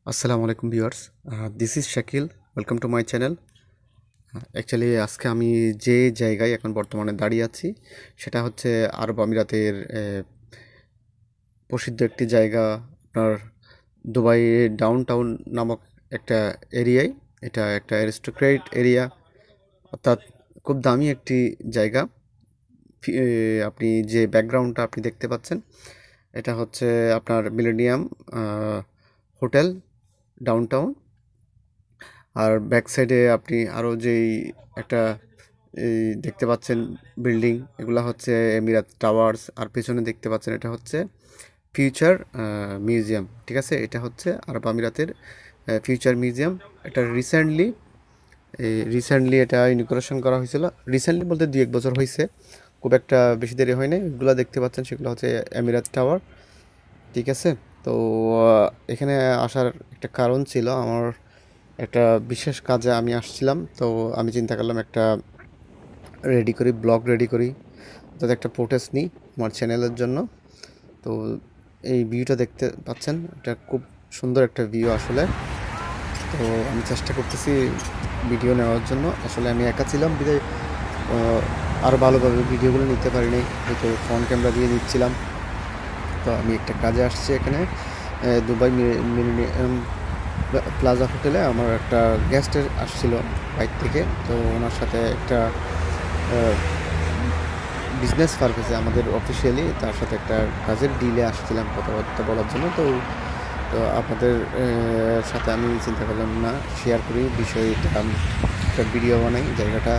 আসসালামু আলাইকুম viewers, this is Shakil. Welcome to my channel. Actually আজকে আমি যে জায়গায় এখন বর্তমানে দাঁড়িয়ে আছি সেটা হচ্ছে আরব আমিরাতের প্রসিদ্ধ একটি জায়গা, আপনার দুবাই ডাউন টাউন নামক একটা এরিয়ায়। এটা একটা অ্যারিস্টোক্রেট এরিয়া, অর্থাৎ খুব দামি একটি জায়গা। আপনি যে ব্যাকগ্রাউন্ডটা আপনি দেখতে পাচ্ছেন এটা হচ্ছে আপনার মিলেনিয়াম হোটেল ডাউন টাউন। আর ব্যাক সাইডে আপনি আরও যেই একটা এই দেখতে পাচ্ছেন বিল্ডিং, এগুলা হচ্ছে এমিরাত টাওয়ার্স। আর পেছনে দেখতে পাচ্ছেন এটা হচ্ছে ফিউচার মিউজিয়াম। ঠিক আছে, এটা হচ্ছে আরব আমিরাতের ফিউচার মিউজিয়াম। এটা রিসেন্টলি এটা ইনগুরেশন করা হয়েছিল। রিসেন্টলি বলতে 2-1 বছর হয়েছে, খুব একটা বেশি দেরি হয়নি। এগুলো দেখতে পাচ্ছেন সেগুলো হচ্ছে এমিরাত টাওয়ার। ঠিক আছে, তো এখানে আসার একটা কারণ ছিল, আমার একটা বিশেষ কাজে আমি আসছিলাম। তো আমি চিন্তা করলাম একটা ব্লগ রেডি করি, যাতে একটা প্রোটেস্ট নিই আমার চ্যানেলের জন্য। তো এই ভিউটা দেখতে পাচ্ছেন, এটা খুব সুন্দর একটা ভিউ আসলে। তো আমি চেষ্টা করতেছি ভিডিও নেওয়ার জন্য। আসলে আমি একা ছিলাম বিধায় আরও ভালোভাবে ভিডিওগুলো নিতে পারিনি, হয়তো ফোন ক্যামেরা দিয়ে নিচ্ছিলাম। তো আমি একটা কাজে আসছি এখানে দুবাই মিলেনিয়াম প্লাজা হোটেলে। আমার একটা গেস্টের আসছিল বাইর থেকে, তো ওনার সাথে একটা বিজনেস পারপাসে আমাদের অফিসিয়ালি তার সাথে একটা কাজের ডিলে আসছিলাম কথাবার্তা বলার জন্য। তো তো আপনাদের সাথে আমি চিন্তা করলাম না শেয়ার করি বিষয়টা, আমি একটা ভিডিও বানাই। জায়গাটা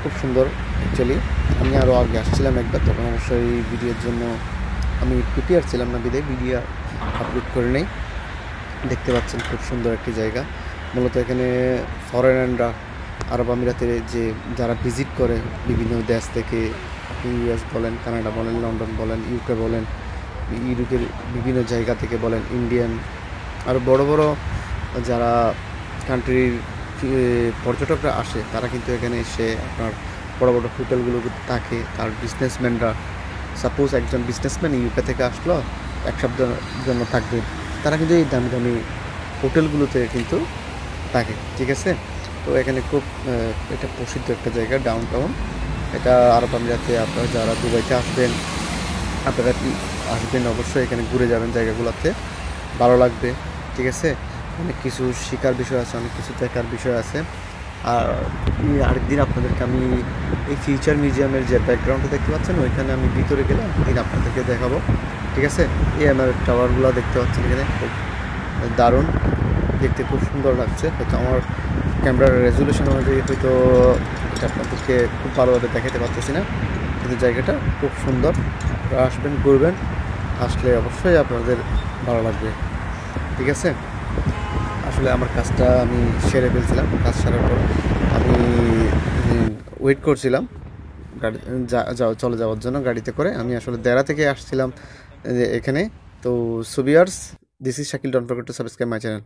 খুব সুন্দর অ্যাকচুয়ালি। আমি আরও আগে আসছিলাম একবার, তখন অবশ্যই ভিডিওর জন্য আমি প্রিপেয়ার ছিলাম না, বিদায় ভিডিও আপলোড করে নেই। দেখতে পাচ্ছেন খুব সুন্দর একটি জায়গা। মূলত এখানে ফরেনাররা, আরব আমিরাতের যে যারা ভিজিট করে বিভিন্ন দেশ থেকে, ইউএস বলেন, কানাডা বলেন, লন্ডন বলেন, ইউকে বলেন, ইউরোপের বিভিন্ন জায়গা থেকে বলেন, ইন্ডিয়ান আরও বড় বড় যারা কান্ট্রির পর্যটকরা আসে, তারা কিন্তু এখানে এসে আপনার বড় বড় হোটেলগুলোতে থাকে। তার বিজনেসম্যানরা, সাপোজ একজন বিজনেসম্যান ইউকে থেকে আসলো, এক সপ্তাহের জন্য থাকবে, তারা কিন্তু এই দামি দামি হোটেলগুলোতে কিন্তু থাকে। ঠিক আছে, তো এখানে খুব এটা প্রসিদ্ধ একটা জায়গা ডাউন টাউন। এটা আরব আমিরাতে আপনারা যারা দুবাইতে আসবেন, আপনারা আসবেন অবশ্যই, এখানে ঘুরে যাবেন, জায়গাগুলোতে ভালো লাগবে। ঠিক আছে, অনেক কিছু শেখার বিষয় আছে, অনেক কিছু দেখার বিষয় আছে। আর আরেকদিন আপনাদেরকে আমি এই ফিউচার মিউজিয়ামের যে ব্যাকগ্রাউন্ডটা দেখতে পাচ্ছেন, ওইখানে আমি ভিতরে গেলে একদিন আপনাদেরকে দেখাবো। ঠিক আছে, এই আমার টাওয়ারগুলো দেখতে পাচ্ছেন এখানে, খুব দারুণ দেখতে, খুব সুন্দর লাগছে। হয়তো আমার ক্যামেরার রেজুলেশন অনুযায়ী হয়তো এটা আপনাদেরকে খুব ভালোভাবে দেখাতে পারতেছি না, কিন্তু জায়গাটা খুব সুন্দর। আসবেন, ঘুরবেন, আসলে অবশ্যই আপনাদের ভালো লাগবে। ঠিক আছে, আসলে আমার কাজটা আমি সেরে ফেলছিলাম। কাজ সারার পর আমি ওয়েট করছিলাম গাড়ি চলে যাওয়ার জন্য গাড়িতে করে। আমি আসলে দেরা থেকে আসছিলাম এখানে। তো সুবিয়ার্স, this is Shakil, don't forget to subscribe my channel.